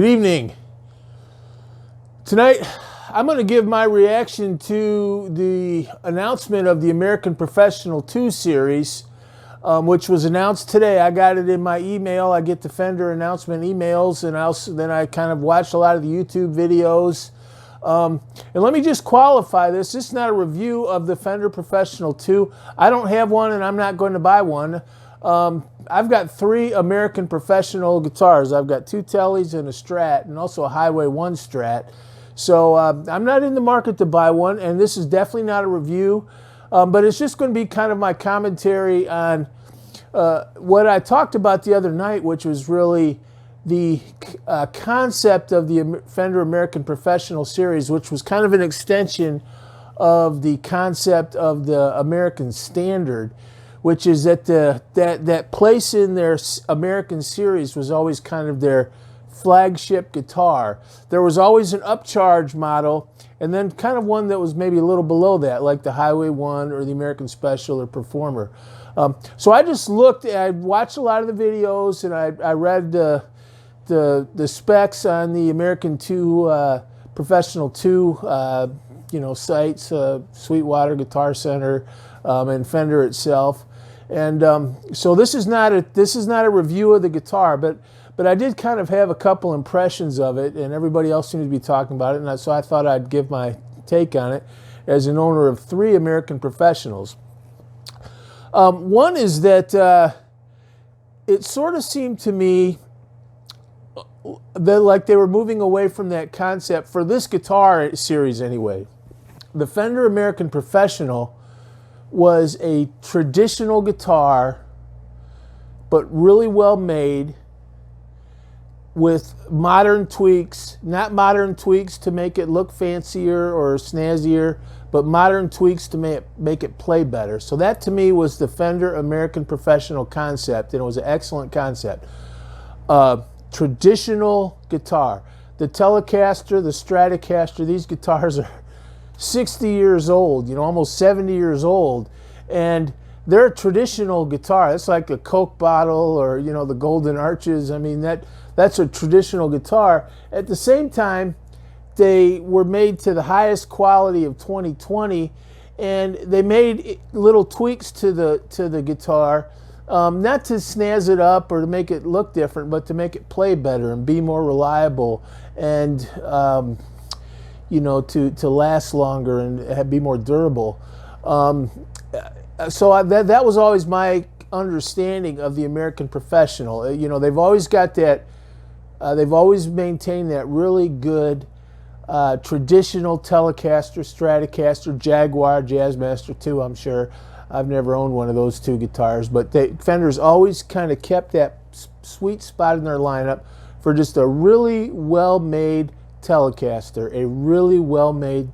Good evening. Tonight, I'm going to give my reaction to the announcement of the American Professional 2 series, which was announced today. I got it in my email. I get the Fender announcement emails, and then I kind of watched a lot of the YouTube videos. And let me just qualify this. This is not a review of the Fender Professional 2. I don't have one, and I'm not going to buy one. I've got 3 American Professional guitars. I've got 2 Teles and a Strat, and also a Highway 1 Strat. So I'm not in the market to buy one, and this is definitely not a review. But it's just going to be kind of my commentary on what I talked about the other night, which was really the concept of the Fender American Professional series, which was kind of an extension of the concept of the American Standard, which is that that place in their American series was always kind of their flagship guitar. There was always an upcharge model, and then kind of one that was maybe a little below that, like the Highway 1 or the American Special or Performer. So I just looked, I watched a lot of the videos, and I read the specs on the American 2 Professional 2 sites, Sweetwater, Guitar Center, and Fender itself. And so this is not a review of the guitar, but I did kind of have a couple impressions of it, and everybody else seemed to be talking about it, and so I thought I'd give my take on it as an owner of 3 American Professionals. One is that it sort of seemed to me that like they were moving away from that concept for this guitar series anyway. The Fender American Professional was a traditional guitar, but really well made, with modern tweaks, not modern tweaks to make it look fancier or snazzier, but modern tweaks to make it play better. So that to me was the Fender American Professional concept, and it was an excellent concept. Traditional guitar. The Telecaster, the Stratocaster, these guitars are 60 years old, almost 70 years old, and they're a traditional guitar. It's like a Coke bottle or, the Golden Arches. I mean, that's a traditional guitar. At the same time, they were made to the highest quality of 2020, and they made little tweaks to the guitar, not to snazz it up or to make it look different, but to make it play better and be more reliable, and to last longer and be more durable. So that was always my understanding of the American Professional. They've always got that. They've always maintained that really good traditional Telecaster, Stratocaster, Jaguar, Jazzmaster too, I'm sure. I've never owned one of those 2 guitars, but Fender's always kind of kept that sweet spot in their lineup for just a really well-made Telecaster, a really well-made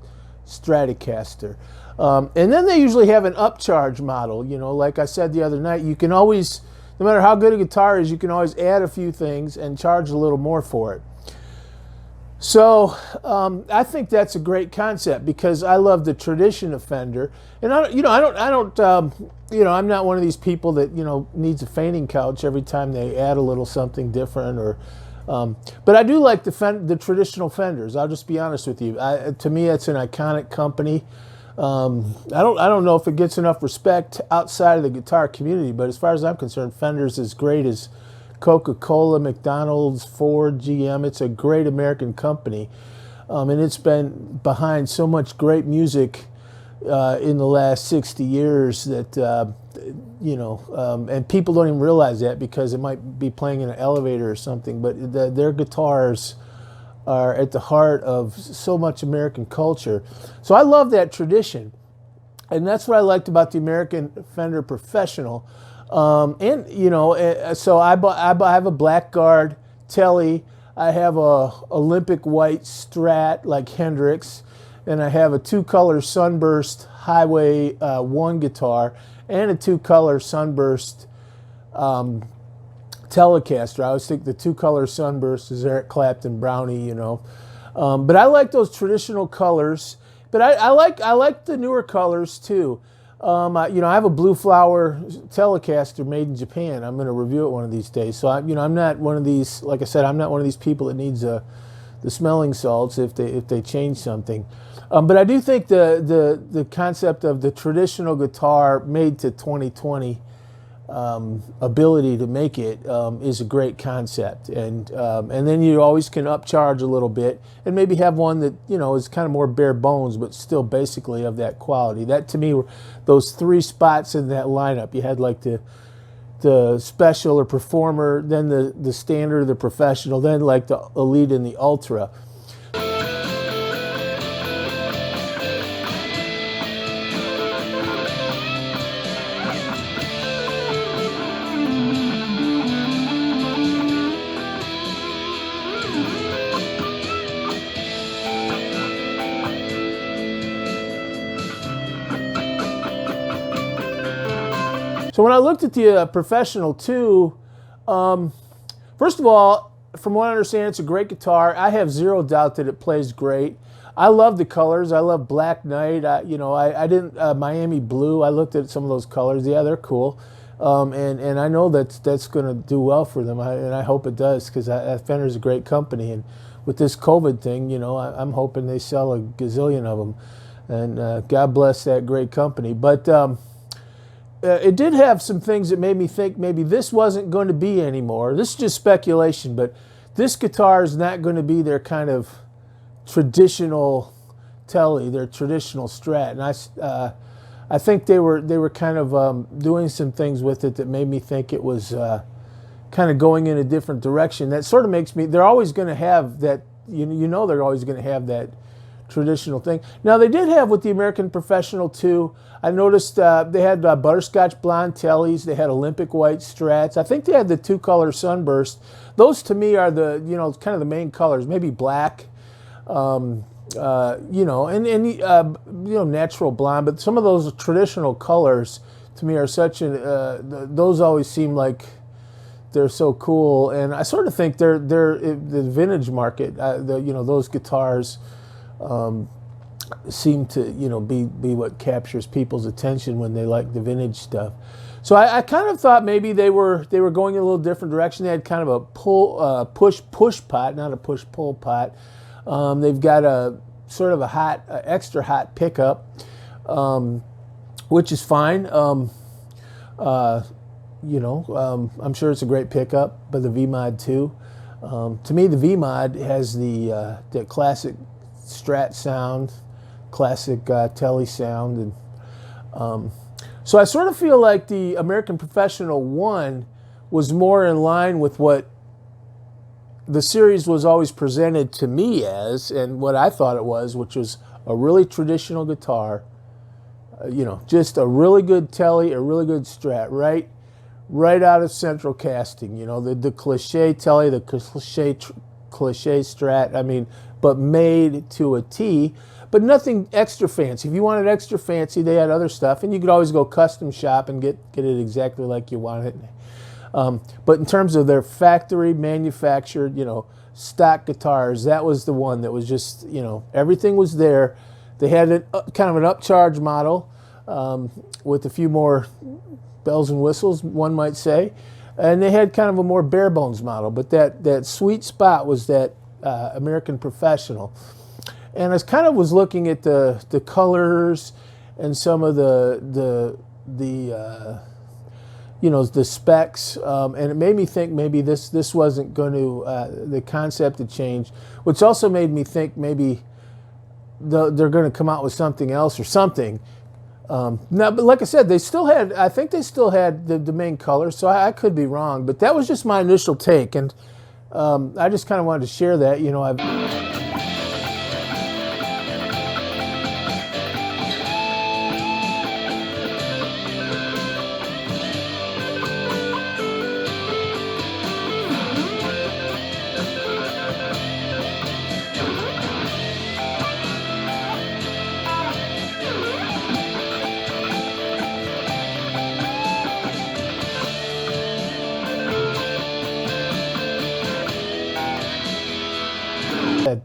Stratocaster. And then they usually have an upcharge model. Like I said the other night, you can always, no matter how good a guitar is, you can always add a few things and charge a little more for it. So I think that's a great concept because I love the tradition of Fender, and I'm not one of these people that needs a fainting couch every time they add a little something different, or but I do like the traditional Fenders. I'll just be honest with you. To me, it's an iconic company. I don't know if it gets enough respect outside of the guitar community, but as far as I'm concerned, Fender's as great as Coca-Cola, McDonald's, Ford, GM. It's a great American company, and it's been behind so much great music in the last 60 years that and people don't even realize that because it might be playing in an elevator or something. But their guitars are at the heart of so much American culture. So I love that tradition, and that's what I liked about the American Fender Professional. So I have a Blackguard Tele, I have a Olympic white Strat like Hendrix, and I have a 2-color Sunburst Highway 1 guitar, and a 2-color Sunburst Telecaster. I always think the 2-color Sunburst is Eric Clapton Brownie, but I like those traditional colors. But I like the newer colors too. I have a Blue Flower Telecaster made in Japan. I'm going to review it one of these days. So, I'm not one of these. Like I said, I'm not one of these people that needs the smelling salts if they change something. But I do think the concept of the traditional guitar made to 2020 ability to make it is a great concept, and then you always can upcharge a little bit and maybe have one that is kind of more bare bones but still basically of that quality. That to me were those three spots in that lineup. You had like the special or performer, then the standard, the professional, then like the elite and the ultra. So when I looked at the Professional 2, first of all, from what I understand, it's a great guitar. I have zero doubt that it plays great. I love the colors. I love Black Knight. I didn't Miami Blue. I looked at some of those colors. Yeah, they're cool, and I know that's going to do well for them. And I hope it does, because Fender's a great company. And with this COVID thing, I'm hoping they sell a gazillion of them. And God bless that great company. But it did have some things that made me think maybe this wasn't going to be anymore. This is just speculation, but this guitar is not going to be their kind of traditional Tele, their traditional Strat. And I think they were kind of doing some things with it that made me think it was kind of going in a different direction. That sort of makes me, they're always going to have that, they're always going to have that traditional thing. Now they did have with the American Professional 2, I noticed they had butterscotch blonde Teles, they had Olympic white Strats. I think they had the two-color Sunburst. Those to me are the kind of the main colors. Maybe black, and natural blonde. But some of those traditional colors to me are such those always seem like they're so cool. And I sort of think they're the vintage market. Those guitars seem to be what captures people's attention when they like the vintage stuff. So I kind of thought maybe they were going in a little different direction. They had kind of a push pot, not a push pull pot. They've got a sort of a extra hot pickup, which is fine. I'm sure it's a great pickup, but the V-Mod 2. To me, the V-Mod has the classic Strat sound, classic Tele sound, and so I sort of feel like the American Professional 1 was more in line with what the series was always presented to me as, and what I thought it was, which was a really traditional guitar, just a really good Tele, a really good Strat, right out of central casting. The cliche Tele, the cliche Strat. But made to a T, but nothing extra fancy. If you wanted extra fancy, they had other stuff, and you could always go custom shop and get it exactly like you want it. But in terms of their factory manufactured, stock guitars, that was the one that was just, everything was there. They had kind of an upcharge model with a few more bells and whistles, one might say, and they had kind of a more bare bones model. But that sweet spot was that American Professional. And I kind of was looking at the colors and some of the specs, and it made me think maybe this wasn't going to, the concept had changed, which also made me think maybe they're going to come out with something else or something. Now, but like I said, I think they still had the main colors, so I could be wrong, but that was just my initial take, and I just kind of wanted to share that.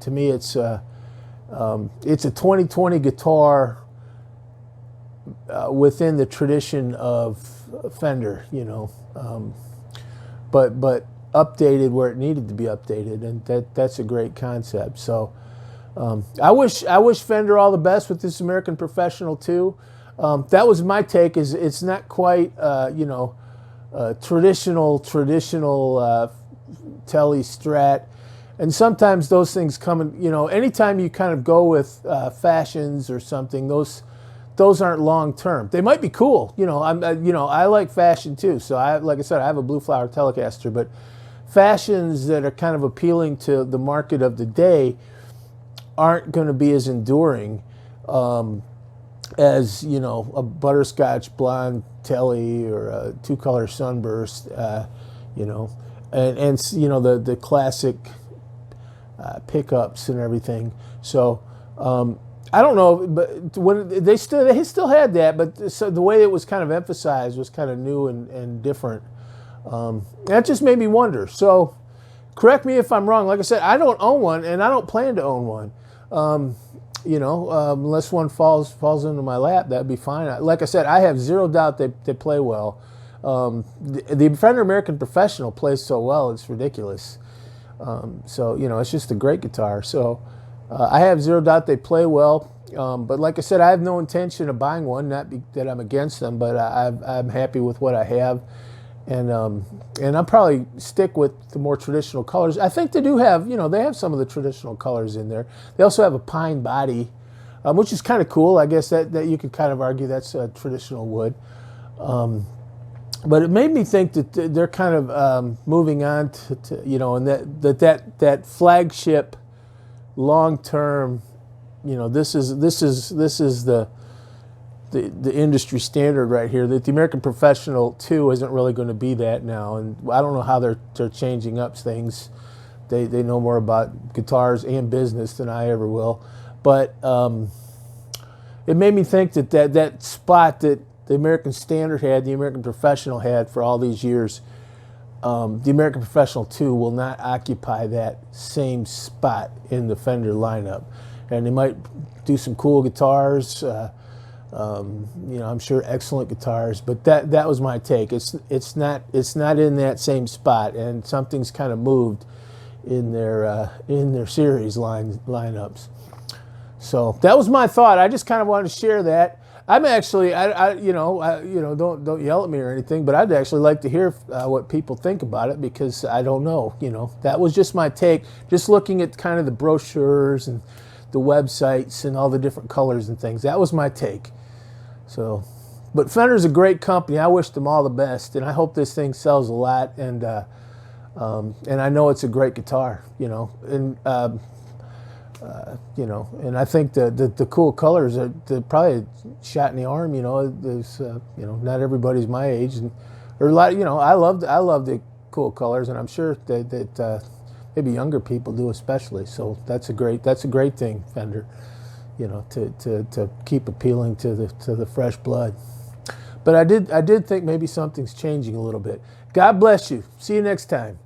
To me, it's a 2020 guitar within the tradition of Fender, but updated where it needed to be updated, and that's a great concept. So I wish Fender all the best with this American Professional 2. That was my take. Is it's not quite traditional Tele Strat, and sometimes those things come in. Anytime you kind of go with fashions or something, those aren't long term. They might be cool. I like fashion too. So like I said, I have a Blue Flower Telecaster, but fashions that are kind of appealing to the market of the day aren't going to be as enduring as a butterscotch blonde Tele or a two-color sunburst, and the classic pickups and everything. So I don't know, but when they still had that, but so the way it was kind of emphasized was kind of new and different. That just made me wonder. So correct me if I'm wrong. Like I said, I don't own one, and I don't plan to own one. Unless one falls into my lap, that'd be fine. Like I said, I have zero doubt they play well. The Fender American Professional plays so well, it's ridiculous. So it's just a great guitar. So I have zero doubt they play well. But like I said, I have no intention of buying one. Not that I'm against them, but I'm happy with what I have. And I'll probably stick with the more traditional colors. I think they do have, they have some of the traditional colors in there. They also have a pine body, which is kind of cool. I guess that you could kind of argue that's a traditional wood. But it made me think that they're kind of moving on to and that flagship long-term, this is the industry standard right here, that the American Professional 2 isn't really going to be that now. And I don't know how they're changing up things. They know more about guitars and business than I ever will. But it made me think that spot that the American Standard had, the American Professional had for all these years, the American Professional 2 will not occupy that same spot in the Fender lineup. And they might do some cool guitars, I'm sure excellent guitars, but that was my take. It's not in that same spot, and something's kind of moved in their series lineups. So that was my thought. I just kind of wanted to share that. I'm actually, don't yell at me or anything, but I'd actually like to hear what people think about it, because I don't know. That was just my take. Just looking at kind of the brochures and the websites and all the different colors and things. That was my take. So, but Fender's a great company. I wish them all the best, and I hope this thing sells a lot. And I know it's a great guitar, and I think the cool colors are probably a shot in the arm. There's not everybody's my age, and or a lot. I love the cool colors, and I'm sure that maybe younger people do especially. So that's a great thing, Fender. To keep appealing to the fresh blood. But I did think maybe something's changing a little bit. God bless you. See you next time.